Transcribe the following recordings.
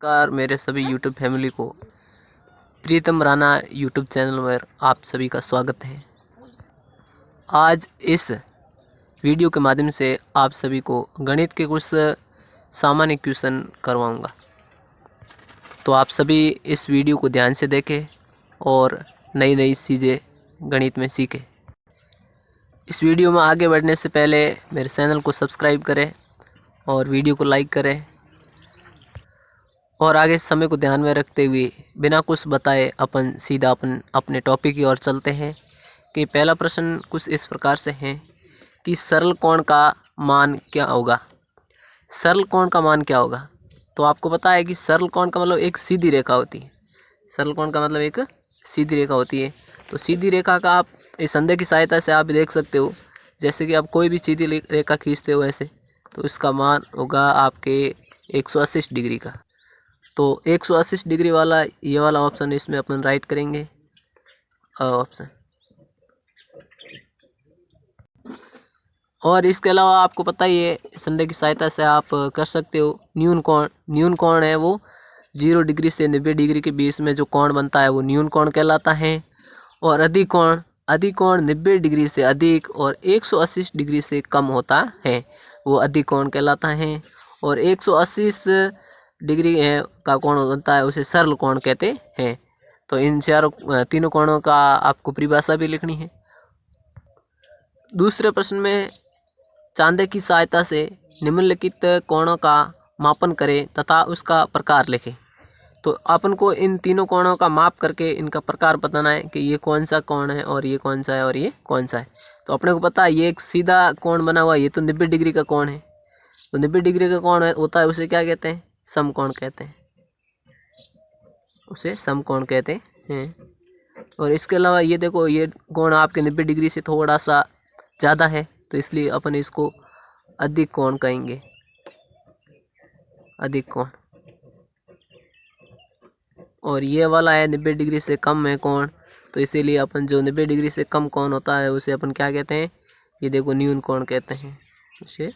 नमस्कार मेरे सभी यूट्यूब फैमिली को प्रीतम राणा यूट्यूब चैनल पर आप सभी का स्वागत है। आज इस वीडियो के माध्यम से आप सभी को गणित के कुछ सामान्य क्वेश्चन करवाऊंगा, तो आप सभी इस वीडियो को ध्यान से देखें और नई नई चीज़ें गणित में सीखें। इस वीडियो में आगे बढ़ने से पहले मेरे चैनल को सब्सक्राइब करें और वीडियो को लाइक करें और आगे समय को ध्यान में रखते हुए बिना कुछ बताए अपन सीधा अपने टॉपिक की ओर चलते हैं। कि पहला प्रश्न कुछ इस प्रकार से है कि सरल कोण का मान क्या होगा। सरल कोण का मान क्या होगा? तो आपको पता है कि सरल कोण का मतलब एक सीधी रेखा होती है। सरल कोण का मतलब एक सीधी रेखा होती है। तो सीधी रेखा का आप इस संदेह की सहायता से आप देख सकते हो, जैसे कि आप कोई भी सीधी रेखा खींचते हो ऐसे, तो इसका मान होगा आपके 180 डिग्री का। तो 180 डिग्री वाला ये वाला ऑप्शन इसमें अपन राइट करेंगे ऑप्शन। और इसके अलावा आपको पता ही है, संदेह की सहायता से आप कर सकते हो न्यून कोण। न्यून कोण है वो 0 डिग्री से 90 डिग्री के बीच में जो कोण बनता है वो न्यून कोण कहलाता है। और अधिक कोण 90 डिग्री से अधिक और 180 डिग्री से कम होता है वो अधिक कोण कहलाता है। और 180 डिग्री है का कोण बनता है उसे सरल कोण कहते हैं। तो इन तीनों कोणों का आपको परिभाषा भी लिखनी है। दूसरे प्रश्न में चांदे की सहायता से निम्नलिखित कोणों का मापन करें तथा उसका प्रकार लिखें। तो अपन को इन तीनों कोणों का माप करके इनका प्रकार बताना है कि ये कौन सा कोण है और ये कौन सा है और ये कौन सा है। तो अपने को पता है ये एक सीधा कोण बना हुआ है, ये तो 90 डिग्री का कोण है। तो 90 डिग्री का कोण होता है उसे क्या कहते हैं? समकोण कहते हैं, उसे समकोण कहते हैं। और इसके अलावा ये देखो, ये कोण आपके 90 डिग्री से थोड़ा सा ज़्यादा है, तो इसलिए अपन इसको अधिक कोण कहेंगे, अधिक कोण। और ये वाला है 90 डिग्री से कम है कोण, तो इसीलिए अपन जो 90 डिग्री से कम कोण होता है उसे अपन क्या कहते हैं? ये देखो न्यून कोण कहते हैं, उसे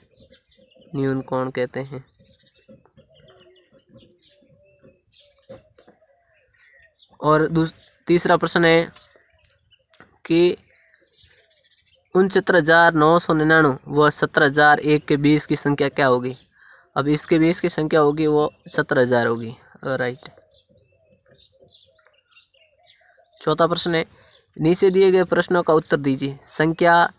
न्यून कोण कहते हैं। और तीसरा प्रश्न है कि 69,999 व 17,001 के बीच की संख्या क्या होगी? अब इसके बीच की संख्या होगी वो 17,000 होगी, राइट। चौथा प्रश्न है नीचे दिए गए प्रश्नों का उत्तर दीजिए। संख्या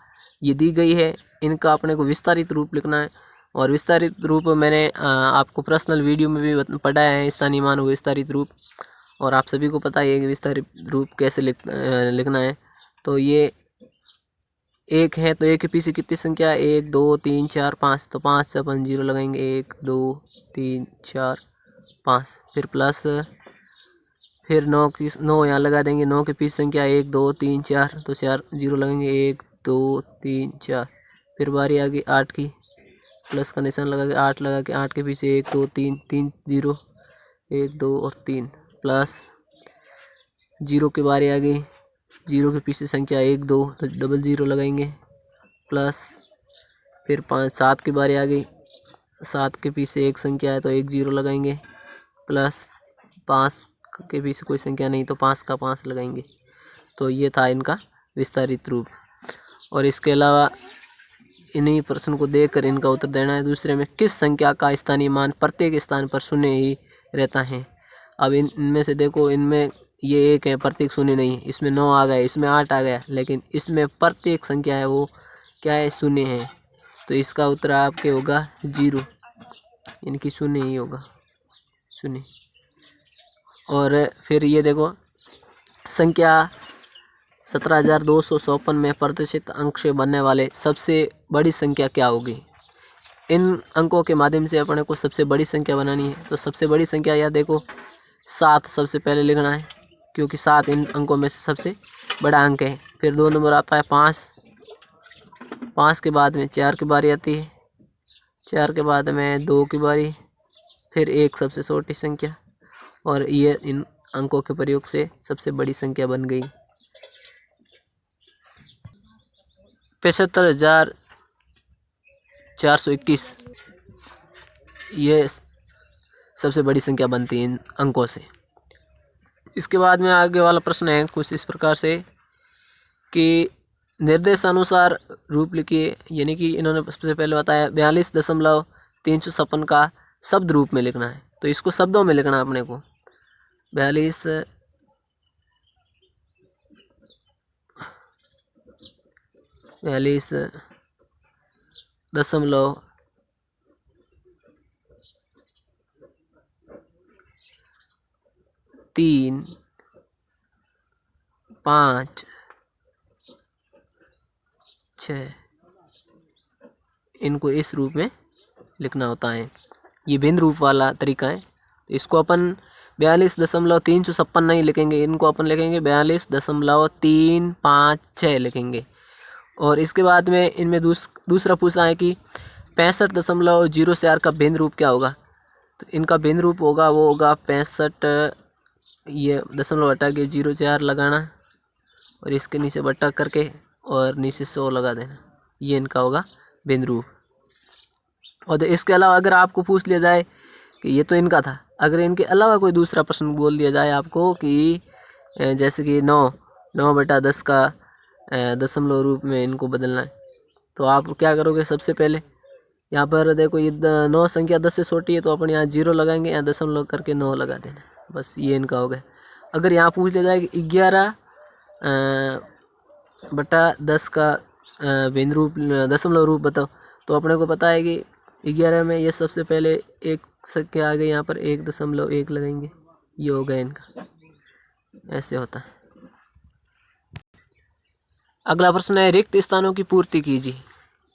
ये दी गई है, इनका अपने को विस्तारित रूप लिखना है। और विस्तारित रूप मैंने आपको पर्सनल वीडियो में भी पढ़ाया है, स्थानीय मान व विस्तारित रूप। और आप सभी को पता है कि विस्तारित रूप कैसे लिखना है। तो ये एक है, तो एक के पीछे कितनी संख्या है? 1 2 3 4 5। तो 5 से अपन 0 लगाएंगे, 1 2 3 4 5। फिर प्लस, फिर 9 यहाँ लगा देंगे। 9 के पीछे संख्या 1 2 3 4, तो 4 0 लगेंगे, 1 2 3 4। फिर बारी आ गई 8 की, प्लस का निशान लगा के 8 लगा के 8 के पीछे 1 2 3 3 0, 1 2 और 3, प्लस 0 की बारी आ गई। 0 के पीछे संख्या 1 2, तो डबल 0 लगाएंगे, प्लस फिर 5 7 की बारी आ गई। 7 के पीछे एक संख्या है तो 1 0 लगाएंगे, प्लस 5 के पीछे कोई संख्या नहीं तो 5 का 5 लगाएंगे। तो ये था इनका विस्तारित रूप। और इसके अलावा इन्हीं प्रश्न को देखकर इनका उत्तर देना है। दूसरे में किस संख्या का स्थानीय मान प्रत्येक स्थान पर शून्य ही रहता है? अब इनमें से देखो, इनमें ये एक है प्रत्येक शून्य नहीं, इसमें 9 आ गया, इसमें 8 आ गया, लेकिन इसमें प्रत्येक संख्या है वो क्या है? शून्य है। तो इसका उत्तर आपके होगा 0, इनकी शून्य ही होगा, शून्य। और फिर ये देखो संख्या 17,254 में प्रदर्शित अंक से बनने वाले सबसे बड़ी संख्या क्या होगी? इन अंकों के माध्यम से अपने को सबसे बड़ी संख्या बनानी है। तो सबसे बड़ी संख्या यह देखो 7 सबसे पहले लिखना है, क्योंकि 7 इन अंकों में से सबसे बड़ा अंक है। फिर 2 नंबर आता है 5, 5 के बाद में 4 की बारी आती है, 4 के बाद में 2 की बारी, फिर 1 सबसे छोटी संख्या। और ये इन अंकों के प्रयोग से सबसे बड़ी संख्या बन गई। 75,421 ये सबसे बड़ी संख्या बनती है इन अंकों से। इसके बाद में आगे वाला प्रश्न है कुछ इस प्रकार से कि निर्देशानुसार रूप लिखिए। यानी कि इन्होंने सबसे पहले बताया 42.356 का शब्द रूप में लिखना है, तो इसको शब्दों में लिखना है अपने को। 42.356 इनको इस रूप में लिखना होता है। ये भिन्न रूप वाला तरीका है। तो इसको अपन 42.356 नहीं लिखेंगे, इनको अपन लिखेंगे 42.356 लिखेंगे। और इसके बाद में इनमें दूसरा पूछा है कि 65.04 का भिन्न रूप क्या होगा। तो इनका भिन्न रूप होगा वो होगा 65, ये दशमलव हटा के 04 लगाना और इसके नीचे बट्टा करके और नीचे 100 लगा देना, ये इनका होगा भिन्न रूप। और इसके अलावा अगर आपको पूछ लिया जाए कि ये तो इनका था, अगर इनके अलावा कोई दूसरा प्रश्न बोल दिया जाए आपको कि जैसे कि 9/10 का दशमलव रूप में इनको बदलना है, तो आप क्या करोगे, सबसे पहले यहाँ पर देखो ये 9 संख्या 10 से छोटी है, तो अपन यहाँ 0 लगाएंगे, यहाँ दशमलव करके 9 लगा देना, बस ये इनका हो गया। अगर यहाँ पूछ लिया जाए कि 11/10 का भिन्न रूप दशमलव रूप बताओ, तो अपने को पता है कि 11 में ये सबसे पहले एक संख्या आ गई, यहाँ पर 1.1 लगाएंगे, ये हो गया इनका, ऐसे होता है। अगला प्रश्न है रिक्त स्थानों की पूर्ति कीजिए।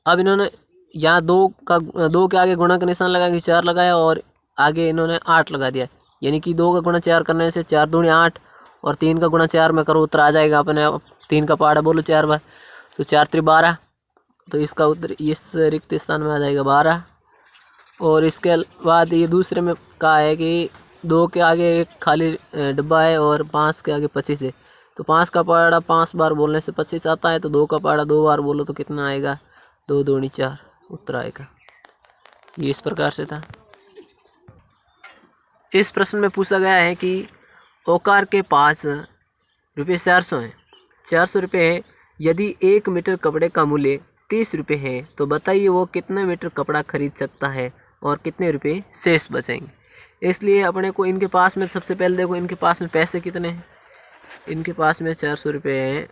अब इन्होंने यहाँ 2 के आगे गुणा का निशान लगा के 4 लगाया और आगे इन्होंने 8 लगा दिया। यानी कि 2 का गुणा 4 करने से 4 दूनी 8 और 3 का गुणा 4 में करो, उत्तर आ जाएगा अपने। 3 का पहाड़ा बोलो 4 बार, तो 4 3 12, तो इसका उत्तर इस रिक्त स्थान में आ जाएगा 12। और इसके बाद ये दूसरे में कहा है कि 2 के आगे एक खाली डब्बा है और 5 के आगे 25 है, तो 5 का पहाड़ा 5 बार बोलने से 25 आता है, तो 2 का पहाड़ा 2 बार बोलो तो कितना आएगा, 2 दूनी 4, उत्तर आएगा। ये इस प्रकार से था। इस प्रश्न में पूछा गया है कि ओकार के पास रुपये 400 हैं, 400 रुपये है, यदि 1 मीटर कपड़े का मूल्य 30 रुपये है, तो बताइए वो कितने मीटर कपड़ा खरीद सकता है और कितने रुपये शेष बचेंगे। इसलिए अपने को इनके पास में सबसे पहले देखो इनके पास में पैसे कितने हैं। इनके पास में 400 रुपये हैं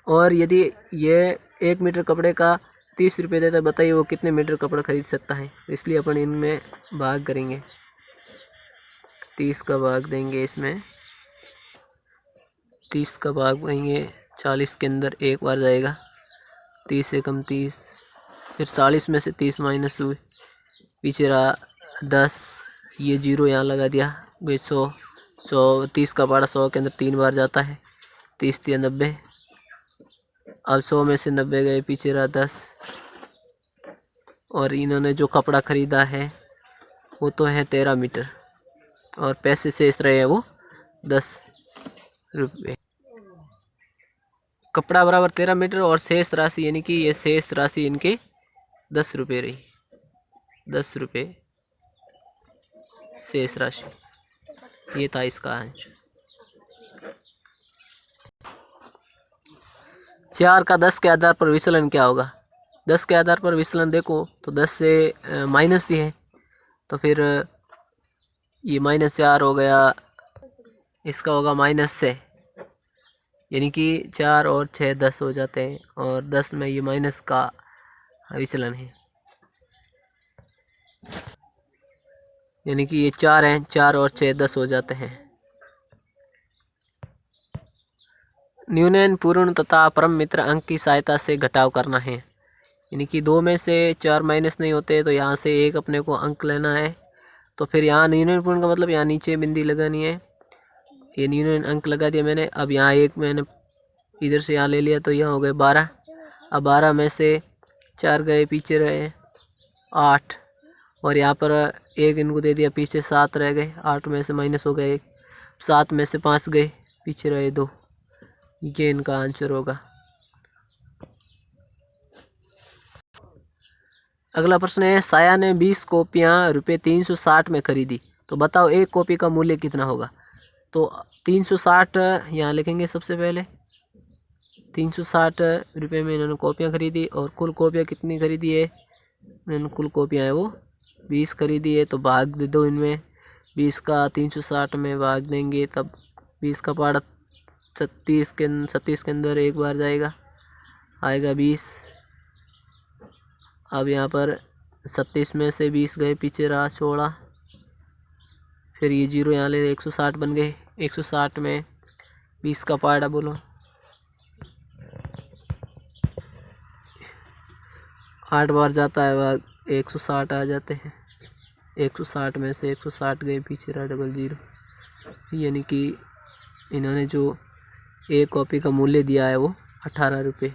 और यदि ये 1 मीटर कपड़े का 30 रुपये देता है, बताइए वो कितने मीटर कपड़ा खरीद सकता है। इसलिए अपन इनमें भाग करेंगे, 30 का भाग देंगे, इसमें 30 का भाग देंगे, 40 के अंदर एक बार जाएगा, 30 से कम 30, फिर 40 में से 30 माइनस हुए, पीछे रहा 10, ये 0 यहाँ लगा दिया, वे 100, 30 का पहाड़ा 100 के अंदर 3 बार जाता है, 30 3 90, अब 100 में से 90 गए, पीछे रहा 10। और इन्होंने जो कपड़ा ख़रीदा है वो तो है 13 मीटर और पैसे शेष रहे हैं वो 10 रुपये। कपड़ा बराबर 13 मीटर और शेष राशि यानी कि ये शेष राशि इनके 10 रुपये रही, 10 रुपये शेष राशि, ये था इसका आंसर। 4 का 10 के आधार पर विचलन क्या होगा। 10 के आधार पर विचलन देखो तो 10 से माइनस ही है, तो फिर ये -4 हो गया, इसका होगा -6, यानी कि 4 और 6 10 हो जाते हैं और 10 में ये माइनस का विचलन है, यानी कि ये 4 हैं, 4 और 6 10 हो जाते हैं। न्यूनतम पूर्ण तथा परम मित्र अंक की सहायता से घटाव करना है, यानी कि 2 में से 4 माइनस नहीं होते, तो यहाँ से एक अपने को अंक लेना है। तो फिर यहाँ न्यूनतम पूर्ण का मतलब यहाँ नीचे बिंदी लगानी है, ये न्यूनतम अंक लगा दिया मैंने। अब यहाँ एक मैंने इधर से यहाँ ले लिया, तो यहाँ हो गए 12। अब 12 में से 4 गए, पीछे रहे 8 और यहाँ पर एक इनको दे दिया, पीछे 7 रह गए, 8 में से माइनस हो गए 7 में से 5 गए, पीछे रहे 2, ये इनका आंसर होगा। अगला प्रश्न है, साया ने 20 कॉपियाँ रुपये 360 में खरीदी, तो बताओ एक कॉपी का मूल्य कितना होगा। तो 360 यहाँ लिखेंगे। सबसे पहले 360 रुपये में इन्होंने कॉपियाँ खरीदी, और कुल कॉपियाँ कितनी खरीदी है, इन्होंने कुल कॉपियाँ है वो 20 खरीदी है। तो भाग दे दो इनमें, 20 का 360 में भाग देंगे, तब 20 का पाड़ा 36 के अंदर एक बार जाएगा, आएगा 20। अब यहाँ पर 36 में से 20 गए, पीछे रहा 16, फिर ये 0 यहाँ ले 160 बन गए। 160 में 20 का पाड़ा बोलो, 8 बार जाता है भाग, 160 आ जाते हैं। 160 में से 160 गए, पीछे रहा 00, यानी कि इन्होंने जो एक कॉपी का मूल्य दिया है वो 18 रुपये।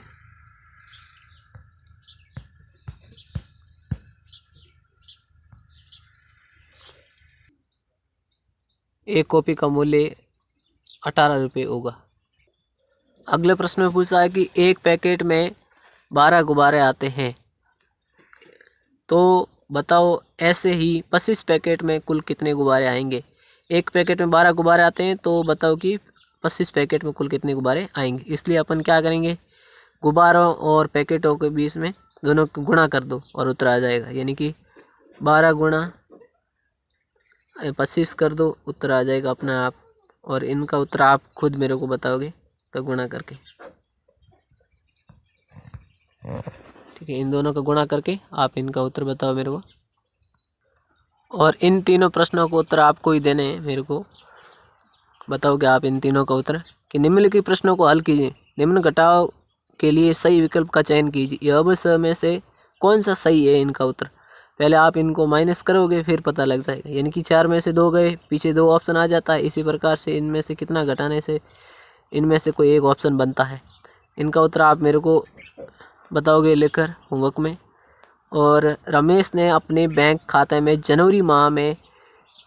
एक कॉपी का मूल्य 18 रुपये होगा। अगले प्रश्न में पूछा है कि एक पैकेट में 12 गुब्बारे आते हैं, तो बताओ ऐसे ही 25 पैकेट में कुल कितने गुब्बारे आएंगे। एक पैकेट में 12 गुब्बारे आते हैं, तो बताओ कि 25 पैकेट में कुल कितने गुब्बारे आएंगे। इसलिए अपन क्या करेंगे, गुब्बारों और पैकेटों के बीच में दोनों को गुणा कर दो और उत्तर आ जाएगा। यानी कि 12 गुणा 25 कर दो, उत्तर आ जाएगा अपना आप। और इनका उत्तर आप खुद मेरे को बताओगे तो गुणा करके, ठीक है। इन दोनों का गुणा करके आप इनका उत्तर बताओ मेरे को। और इन तीनों प्रश्नों को उत्तर आपको ही देने हैं, मेरे को बताओगे आप इन तीनों का उत्तर। कि निम्नलिखित प्रश्नों को हल कीजिए, निम्न घटाव के लिए सही विकल्प का चयन कीजिए। यह अब में से कौन सा सही है इनका उत्तर। पहले आप इनको माइनस करोगे, फिर पता लग जाएगा। यानी कि 4 में से 2 गए, पीछे 2 ऑप्शन आ जाता है। इसी प्रकार से इनमें से कितना घटाने से इनमें से कोई एक ऑप्शन बनता है। इनका उत्तर आप मेरे को बताओगे लेकर होमवर्क में। और रमेश ने अपने बैंक खाते में जनवरी माह में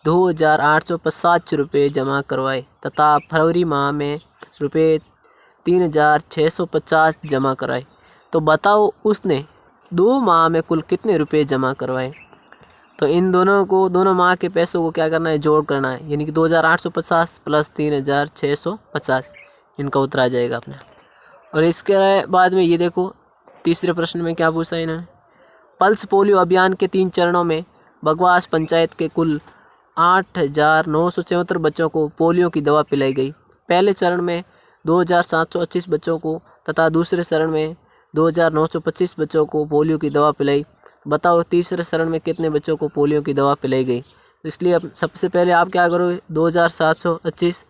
2850 रुपये जमा करवाए तथा फरवरी माह में रुपये 3650 जमा कराए, तो बताओ उसने 2 माह में कुल कितने रुपए जमा करवाए। तो इन दोनों को, दोनों माह के पैसों को क्या करना है, जोड़ करना है। यानी कि 2850 प्लस 3650, इनका उत्तर आ जाएगा अपने। और इसके बाद में ये देखो, तीसरे प्रश्न में क्या पूछा है इन्होंने। पल्स पोलियो अभियान के 3 चरणों में बगवास पंचायत के कुल 8974 बच्चों को पोलियो की दवा पिलाई गई। पहले चरण में 2725 बच्चों को तथा दूसरे चरण में 2925 बच्चों को पोलियो की दवा पिलाई। बताओ तीसरे चरण में कितने बच्चों को पोलियो की दवा पिलाई गई। इसलिए अब सबसे पहले आप क्या करोगे, 2725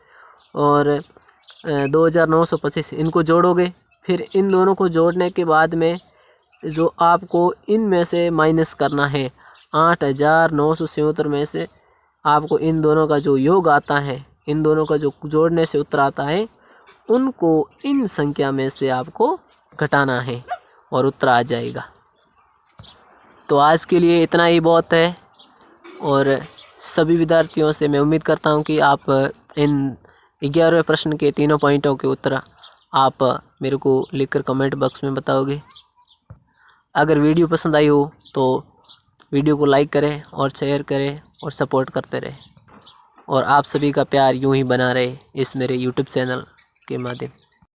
और 2925 इनको जोड़ोगे। फिर इन दोनों को जोड़ने के बाद में जो आपको इनमें से माइनस करना है, 8974 में से आपको इन दोनों का जो योग आता है, इन दोनों का जो जोड़ने से उत्तर आता है, उनको इन संख्या में से आपको घटाना है और उत्तर आ जाएगा। तो आज के लिए इतना ही बहुत है। और सभी विद्यार्थियों से मैं उम्मीद करता हूं कि आप इन 11वें प्रश्न के तीनों पॉइंटों के उत्तर आप मेरे को लिखकर कमेंट बॉक्स में बताओगे। अगर वीडियो पसंद आई हो तो वीडियो को लाइक करें और शेयर करें और सपोर्ट करते रहें। और आप सभी का प्यार यूं ही बना रहे इस मेरे यूट्यूब चैनल के माध्यम।